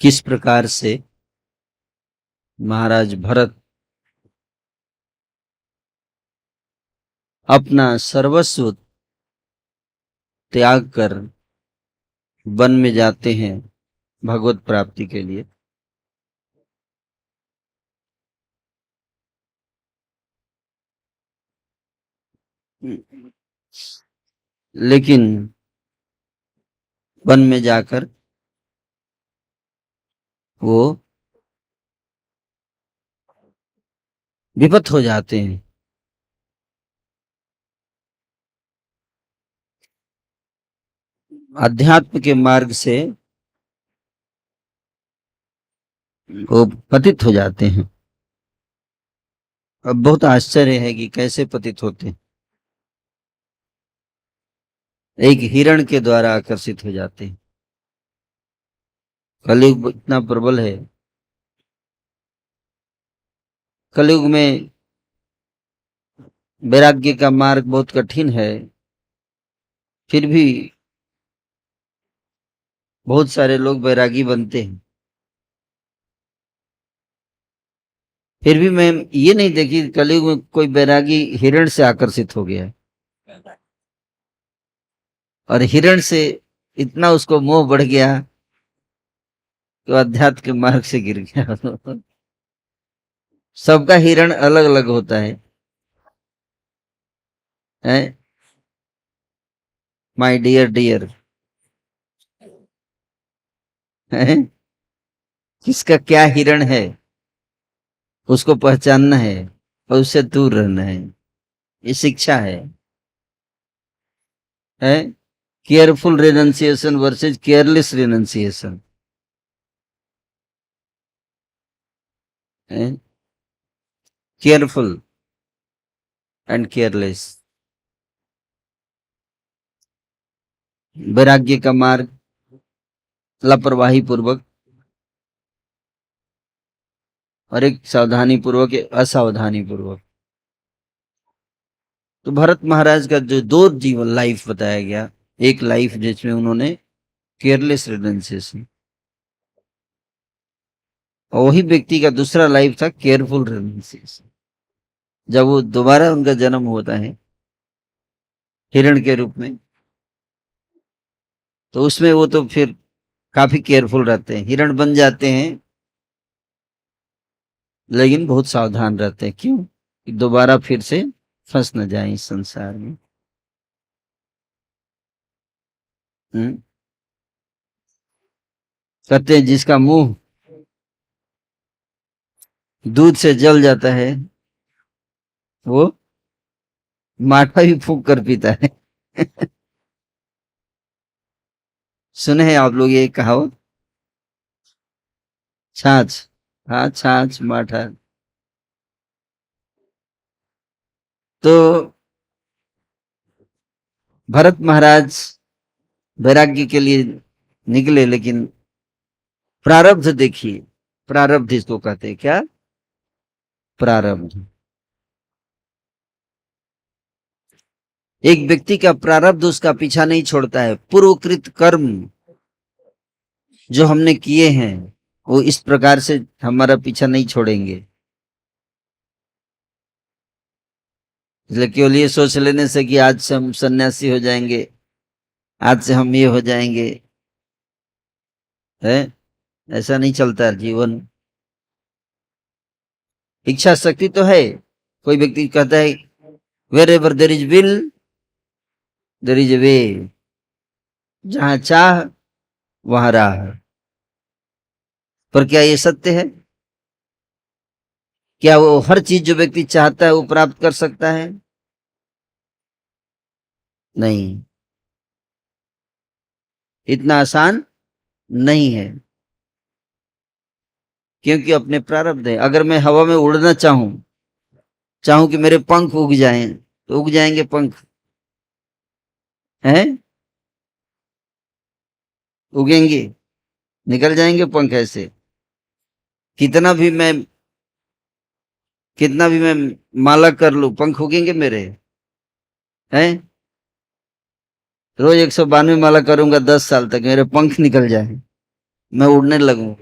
किस प्रकार से महाराज भरत अपना सर्वस्व त्याग कर वन में जाते हैं भगवत प्राप्ति के लिए। लेकिन वन में जाकर वो विपत हो जाते हैं। अध्यात्म के मार्ग से वो पतित हो जाते हैं। अब बहुत आश्चर्य है कि कैसे पतित होते हैं। एक हिरण के द्वारा आकर्षित हो जाते हैं। कलयुग इतना प्रबल है। कलयुग में वैराग्य का मार्ग बहुत कठिन है, फिर भी बहुत सारे लोग वैरागी बनते हैं। फिर भी मैं ये नहीं देखी कलयुग में कोई वैरागी हिरण से आकर्षित हो गया है और हिरण से इतना उसको मोह बढ़ गया तो अध्यात्म के मार्ग से गिर गया। सबका हिरण अलग अलग होता है? माय डियर डियर है? किसका क्या हिरण है उसको पहचानना है और उससे दूर रहना है। ये शिक्षा है? केयरफुल रेनंसिएशन वर्सेज केयरलेस रेनंसिएशन है। Careful and careless. वैराग्य का मार्ग लापरवाही पूर्वक और एक सावधानी पूर्वक, असावधानी पूर्वक। तो भरत महाराज का जो दो जीवन लाइफ बताया गया, एक लाइफ जिसमें उन्होंने केयरलेस रेनंसिएशन, और वही व्यक्ति का दूसरा लाइफ था केयरफुल रेनंसिएशन। जब वो दोबारा उनका जन्म होता है हिरण के रूप में, तो उसमें वो तो फिर काफी केयरफुल रहते हैं, हिरण बन जाते हैं लेकिन बहुत सावधान रहते हैं। क्यों? कि दोबारा फिर से फंस न जाए इस संसार में। कहते हैं जिसका मुंह दूध से जल जाता है वो माठा भी फूंक कर पीता है। सुने हैं आप लोग ये कहावत? छाछ, हाँ छाछ माठा। तो भरत महाराज वैराग्य के लिए निकले, लेकिन प्रारब्ध देखिए, प्रारब्ध इसको कहते हैं। क्या? प्रारब्ध। एक व्यक्ति का प्रारब्ध उसका पीछा नहीं छोड़ता है। पूर्वकृत कर्म जो हमने किए हैं वो इस प्रकार से हमारा पीछा नहीं छोड़ेंगे। इसलिए केवल ये सोच लेने से कि आज से हम सन्यासी हो जाएंगे, आज से हम ये हो जाएंगे, है ऐसा नहीं चलता है जीवन। इच्छा शक्ति तो है। कोई व्यक्ति कहता है wherever there is will there is a way, जहां चाह वहां राह। पर क्या ये सत्य है? क्या वो हर चीज जो व्यक्ति चाहता है वो प्राप्त कर सकता है? नहीं, इतना आसान नहीं है। क्योंकि अपने प्रारब्ध है। अगर मैं हवा में उड़ना चाहूं कि मेरे पंख उग जाएं, तो उग जाएंगे पंख? हैं? उगेंगे? निकल जाएंगे पंख ऐसे? कितना भी मैं माला कर लूं, पंख उगेंगे मेरे? हैं? रोज 192 माला करूंगा 10 साल तक, मेरे पंख निकल जाए, मैं उड़ने लगूं,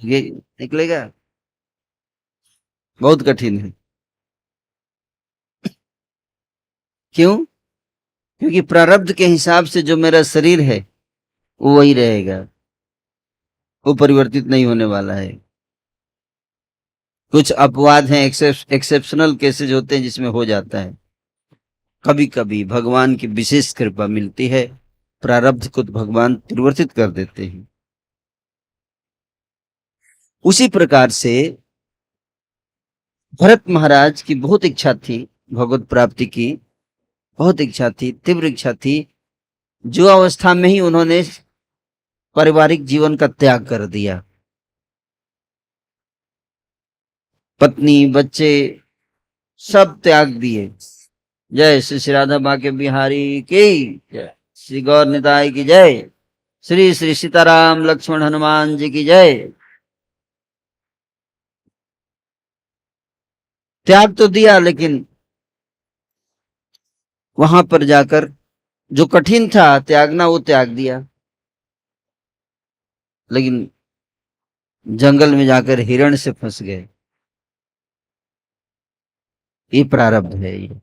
ये निकलेगा? बहुत कठिन है। क्यों? क्योंकि प्रारब्ध के हिसाब से जो मेरा शरीर है वो वही रहेगा, वो परिवर्तित नहीं होने वाला है। कुछ अपवाद हैं, एक्सेप्शनल केसेस होते हैं जिसमें हो जाता है। कभी कभी भगवान की विशेष कृपा मिलती है, प्रारब्ध को तो भगवान परिवर्तित कर देते हैं। उसी प्रकार से भरत महाराज की बहुत इच्छा थी भगवत प्राप्ति की, बहुत इच्छा थी, तीव्र इच्छा थी। जो अवस्था में ही उन्होंने पारिवारिक जीवन का त्याग कर दिया, पत्नी बच्चे सब त्याग दिए। जय श्री श्री राधा बाके बिहारी की जय, श्री गौर निताई की जय, श्री श्री सीताराम लक्ष्मण हनुमान जी की जय। त्याग तो दिया, लेकिन वहां पर जाकर जो कठिन था त्यागना वो त्याग दिया, लेकिन जंगल में जाकर हिरण से फंस गए। ये प्रारब्ध है ये।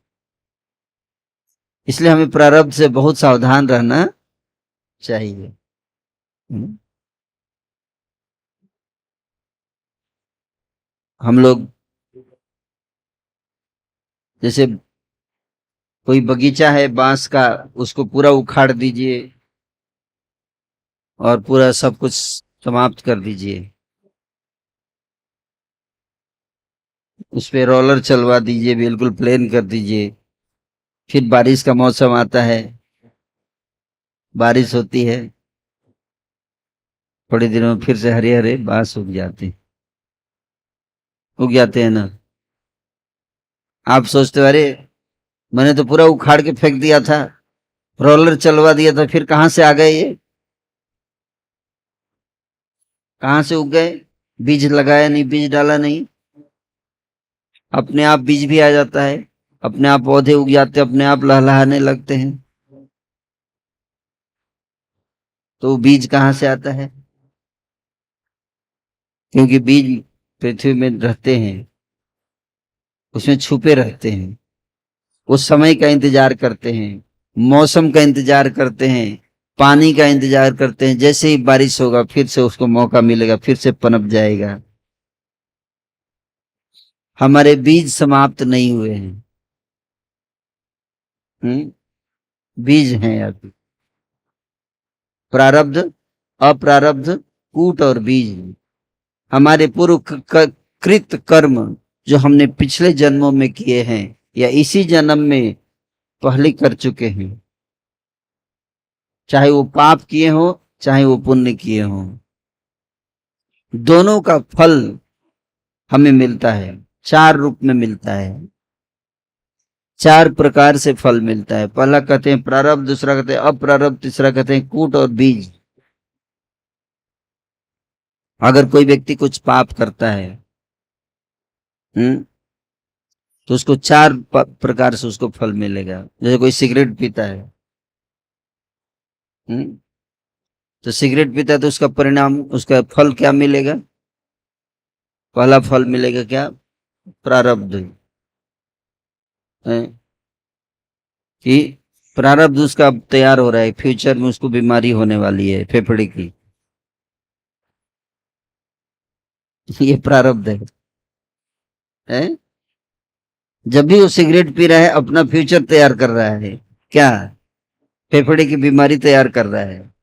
इसलिए हमें प्रारब्ध से बहुत सावधान रहना चाहिए। हम लोग जैसे कोई बगीचा है बांस का, उसको पूरा उखाड़ दीजिए और पूरा सब कुछ समाप्त कर दीजिए, उस पे रोलर चलवा दीजिए, बिल्कुल प्लेन कर दीजिए। फिर बारिश का मौसम आता है, बारिश होती है, थोड़े दिनों में फिर से हरे हरे बांस उग जाते हैं ना। आप सोचते हो अरे मैंने तो पूरा उखाड़ के फेंक दिया था, रोलर चलवा दिया था, फिर कहाँ से आ गए ये? कहाँ से उग गए? बीज लगाया नहीं, बीज डाला नहीं, अपने आप बीज भी आ जाता है, अपने आप पौधे उग जाते हैं, अपने आप लहलहाने लगते हैं। तो बीज कहाँ से आता है? क्योंकि बीज पृथ्वी में रहते हैं, उसमें छुपे रहते हैं, वो समय का इंतजार करते हैं, मौसम का इंतजार करते हैं, पानी का इंतजार करते हैं। जैसे ही बारिश होगा फिर से उसको मौका मिलेगा, फिर से पनप जाएगा। हमारे बीज समाप्त नहीं हुए हैं। बीज हैं अभी। प्रारब्ध, अप्रारब्ध, कूट और बीज। हमारे पूर्व कृत कर्म जो हमने पिछले जन्मों में किए हैं या इसी जन्म में पहले कर चुके हैं, चाहे वो पाप किए हो चाहे वो पुण्य किए हों, दोनों का फल हमें मिलता है। चार रूप में मिलता है, चार प्रकार से फल मिलता है। पहला कहते हैं प्रारब्ध, दूसरा कहते हैं अप्रारब्ध, तीसरा कहते हैं कूट और बीज। अगर कोई व्यक्ति कुछ पाप करता है, तो उसको चार प्रकार से उसको फल मिलेगा। जैसे कोई सिगरेट पीता है, तो सिगरेट पीता है तो उसका परिणाम, उसका फल क्या मिलेगा? पहला फल मिलेगा क्या? प्रारब्ध है कि प्रारब्ध उसका अब तैयार हो रहा है, फ्यूचर में उसको बीमारी होने वाली है फेफड़े की। ये प्रारब्ध है? जब भी वो सिगरेट पी रहा है अपना फ्यूचर तैयार कर रहा है। क्या? फेफड़े की बीमारी तैयार कर रहा है,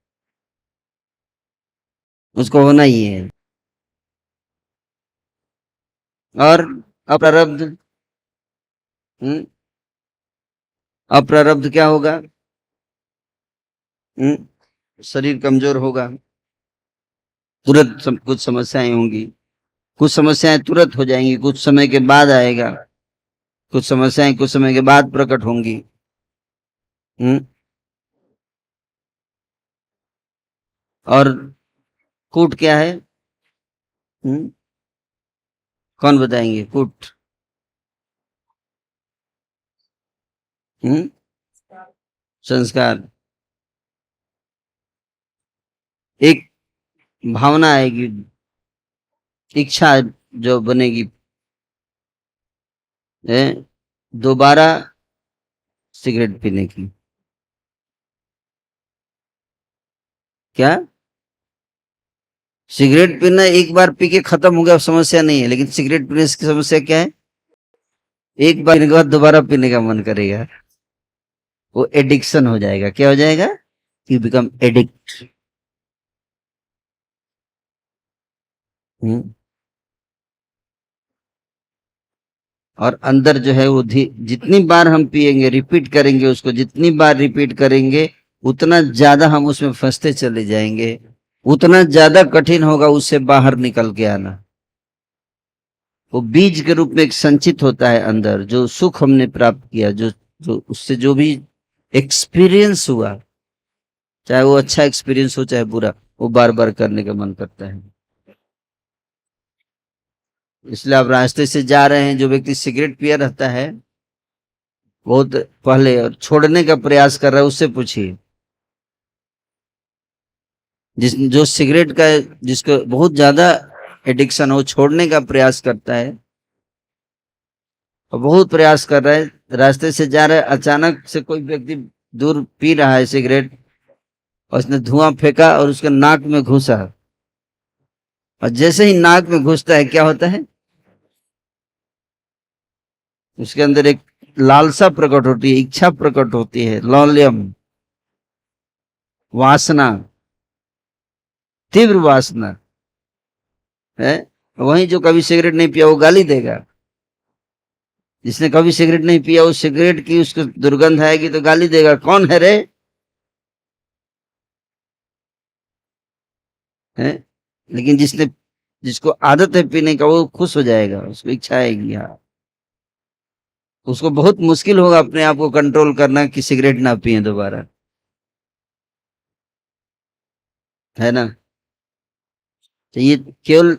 उसको होना ही है। और अप्रारब्ध, हम्म, अप्रारब्ध क्या होगा? शरीर कमजोर होगा, तुरंत कुछ समस्याएं होंगी, कुछ समस्याएं तुरंत हो जाएंगी, कुछ समय के बाद आएगा, कुछ समस्याएं कुछ समय के बाद प्रकट होंगी। हम्म और कूट क्या है? हम्म कौन बताएंगे कूट? हम्म संस्कार। एक भावना आएगी, इच्छा जो बनेगी दोबारा सिगरेट पीने की। क्या? सिगरेट पीना एक बार पी के खत्म हो गया समस्या नहीं है, लेकिन सिगरेट पीने की समस्या क्या है? एक बार पीने के बाद दोबारा पीने का मन करेगा, वो एडिक्शन हो जाएगा। क्या हो जाएगा? You become addict. और अंदर जो है वो जितनी बार हम पिएंगे, रिपीट करेंगे उसको, जितनी बार रिपीट करेंगे उतना ज्यादा हम उसमें फंसते चले जाएंगे, उतना ज्यादा कठिन होगा उससे बाहर निकल के आना। वो बीज के रूप में एक संचित होता है अंदर, जो सुख हमने प्राप्त किया, जो जो उससे जो भी एक्सपीरियंस हुआ, चाहे वो अच्छा एक्सपीरियंस हो चाहे बुरा, वो बार बार करने का मन करता है। इसलिए आप रास्ते से जा रहे हैं, जो व्यक्ति सिगरेट पिया रहता है बहुत पहले और छोड़ने का प्रयास कर रहा है, उससे पूछिए। जो सिगरेट का, जिसको बहुत ज्यादा एडिक्शन हो, छोड़ने का प्रयास करता है और बहुत प्रयास कर रहा है, रास्ते से जा रहा है, अचानक से कोई व्यक्ति दूर पी रहा है सिगरेट और उसने धुआं फेंका और उसके नाक में घुसा, और जैसे ही नाक में घुसता है क्या होता है? उसके अंदर एक लालसा प्रकट होती है, इच्छा प्रकट होती है, लौल्यम, वासना, तीव्र वासना है। वहीं जो कभी सिगरेट नहीं पिया वो गाली देगा, जिसने कभी सिगरेट नहीं पिया, उस सिगरेट की उसको दुर्गंध आएगी तो गाली देगा, कौन है रे? है? लेकिन जिसको आदत है पीने का, वो खुश हो जाएगा, उसको इच्छा आएगी। हाँ, उसको बहुत मुश्किल होगा अपने आप को कंट्रोल करना कि सिगरेट ना पिए दोबारा, है ना? तो ये केवल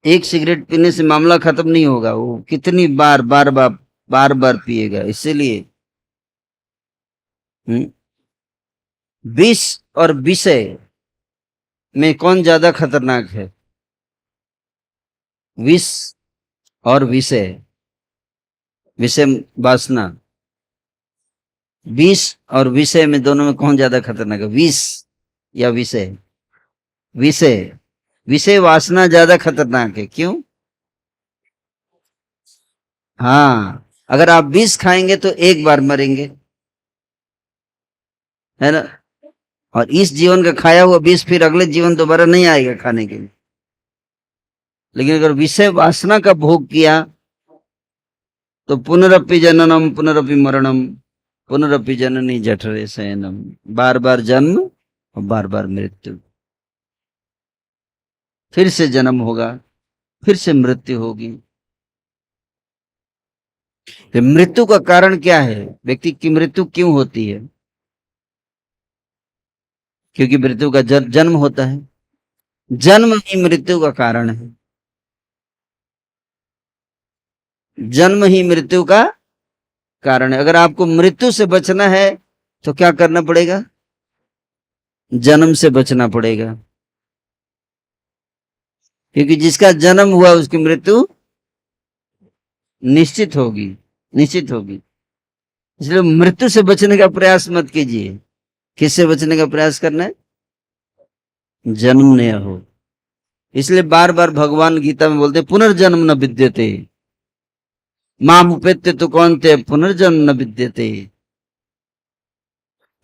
एक सिगरेट पीने से मामला खत्म नहीं होगा, वो कितनी बार बार पिएगा। इसीलिए विष और विषय में कौन ज्यादा खतरनाक है? विष और विषय, विषय वासना, विष और विषय में, दोनों में कौन ज्यादा खतरनाक है? विष या विषय? विषय, विषय वासना ज्यादा खतरनाक है। क्यों? हाँ, अगर आप विष खाएंगे तो एक बार मरेंगे, है ना? और इस जीवन का खाया हुआ विष फिर अगले जीवन दोबारा नहीं आएगा खाने के लिए। लेकिन अगर विषय वासना का भोग किया तो पुनरपि जननम पुनरपि मरणम पुनरपि जननी जठरे शयनम, बार बार जन्म और बार बार मृत्यु, फिर से जन्म होगा, फिर से मृत्यु होगी। तो मृत्यु का कारण क्या है? व्यक्ति की मृत्यु क्यों होती है? क्योंकि मृत्यु का जन्म होता है, जन्म ही मृत्यु का कारण है, जन्म ही मृत्यु का कारण है। अगर आपको मृत्यु से बचना है तो क्या करना पड़ेगा? जन्म से बचना पड़ेगा, क्योंकि जिसका जन्म हुआ उसकी मृत्यु निश्चित होगी, निश्चित होगी। इसलिए मृत्यु से बचने का प्रयास मत कीजिए। किससे बचने का प्रयास करना है? जन्म न हो। इसलिए बार बार भगवान गीता में बोलते पुनर्जन्म न विद्यते, माम उपेत्य तो कौनते पुनर्जन्म न विद्यते,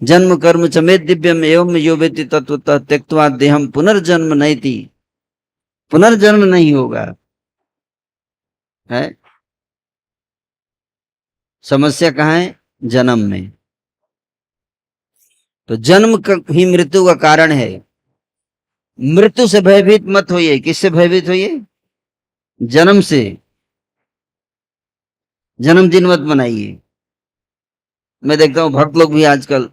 जन्म कर्म च मे दिव्यम एवं यो वेति तत्वतः त्यक्त्वा देहम पुनर्जन्म नैति। पुनर्जन्म नहीं होगा, है? समस्या कहाँ है? जन्म में। तो जन्म ही मृत्यु का कारण है। मृत्यु से भयभीत मत होइए। किससे भयभीत होइए? जन्म से। जन्मदिन मत मनाइए। मैं देखता हूँ भक्त लोग भी आजकल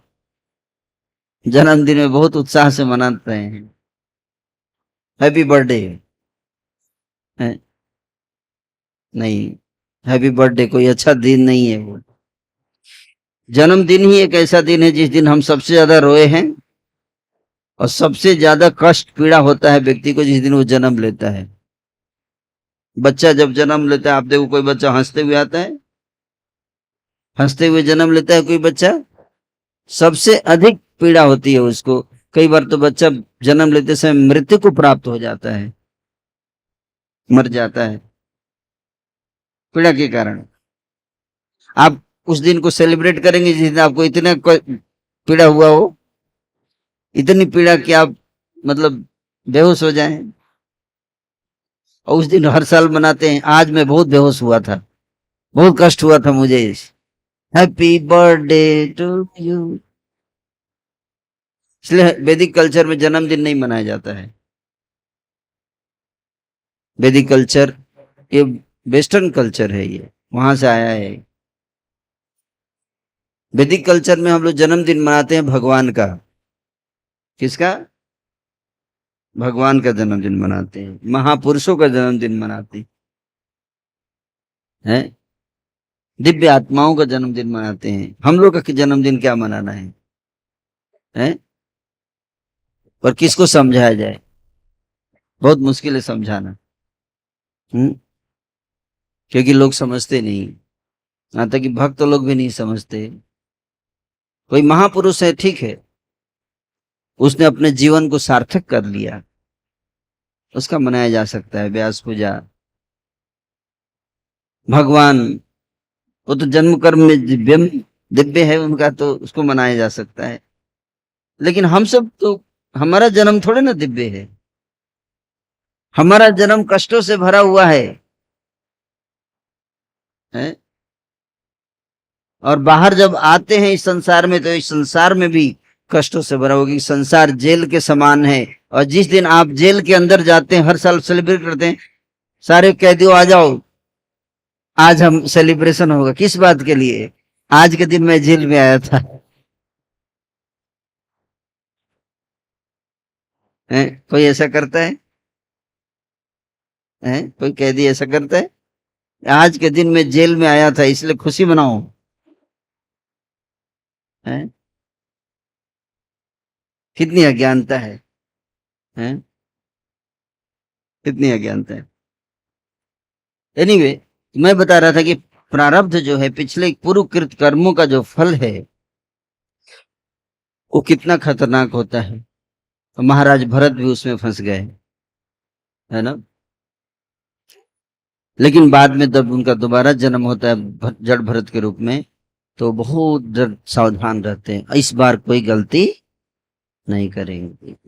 जन्मदिन में बहुत उत्साह से मनाते हैं, हैप्पी बर्थडे है। नहीं, हैप्पी बर्थडे कोई अच्छा दिन नहीं है। वो जन्मदिन ही एक ऐसा दिन है जिस दिन हम सबसे ज्यादा रोए हैं और सबसे ज्यादा कष्ट पीड़ा होता है व्यक्ति को जिस दिन वो जन्म लेता है। बच्चा जब जन्म लेता है, आप देखो कोई बच्चा हंसते हुए आता है, हंसते हुए जन्म लेता है कोई बच्चा, सबसे अधिक पीड़ा होती है उसको। कई बार तो बच्चा जन्म लेते समय मृत्यु को प्राप्त हो जाता है, मर जाता है पीड़ा के कारण। आप उस दिन को सेलिब्रेट करेंगे जिस दिन आपको इतना पीड़ा हुआ हो, इतनी पीड़ा कि आप मतलब बेहोश हो जाएं। और उस दिन हर साल मनाते हैं। आज मैं बहुत बेहोश हुआ था, बहुत कष्ट हुआ था मुझे। Happy birthday to you. इसलिए वैदिक कल्चर में जन्मदिन नहीं मनाया जाता है। वैदिक कल्चर ये वेस्टर्न कल्चर है, ये वहां से आया है। वैदिक कल्चर में हम लोग जन्मदिन मनाते हैं भगवान का। किसका? भगवान का जन्मदिन मनाते हैं, महापुरुषों का जन्मदिन मनाते हैं, दिव्य आत्माओं का जन्मदिन मनाते हैं। हम लोग का जन्मदिन क्या मनाना है, हैं? और किसको समझाया जाए? बहुत मुश्किल है समझाना। क्योंकि लोग समझते नहीं, यहाँ तक कि भक्त लोग भी नहीं समझते। कोई महापुरुष है, ठीक है, उसने अपने जीवन को सार्थक कर लिया, उसका मनाया जा सकता है। व्यास पूजा, भगवान, वो तो जन्म कर्म में दिव्य है उनका, तो उसको मनाया जा सकता है। लेकिन हम सब तो, हमारा जन्म थोड़े ना दिव्य है, हमारा जन्म कष्टों से भरा हुआ है? और बाहर जब आते हैं इस संसार में, तो इस संसार में भी कष्टों से भरा होगी। संसार जेल के समान है। और जिस दिन आप जेल के अंदर जाते हैं, हर साल सेलिब्रेट करते हैं, सारे कैदियों आ जाओ, आज हम सेलिब्रेशन होगा। किस बात के लिए? आज के दिन मैं जेल में आया था। कोई ऐसा करता है? कोई कैदी ऐसा करता है? आज के दिन मैं जेल में आया था इसलिए खुशी मनाओ। हैं? कितनी अज्ञानता है, हैं? कितनी अज्ञानता है। एनीवे, मैं बता रहा था कि प्रारब्ध जो है, पिछले पूर्व कृत कर्मों का जो फल है, वो कितना खतरनाक होता है। तो महाराज भरत भी उसमें फंस गए, है ना? लेकिन बाद में जब उनका दोबारा जन्म होता है जड़ भरत के रूप में, तो बहुत सावधान रहते हैं, इस बार कोई गलती नहीं करेंगे।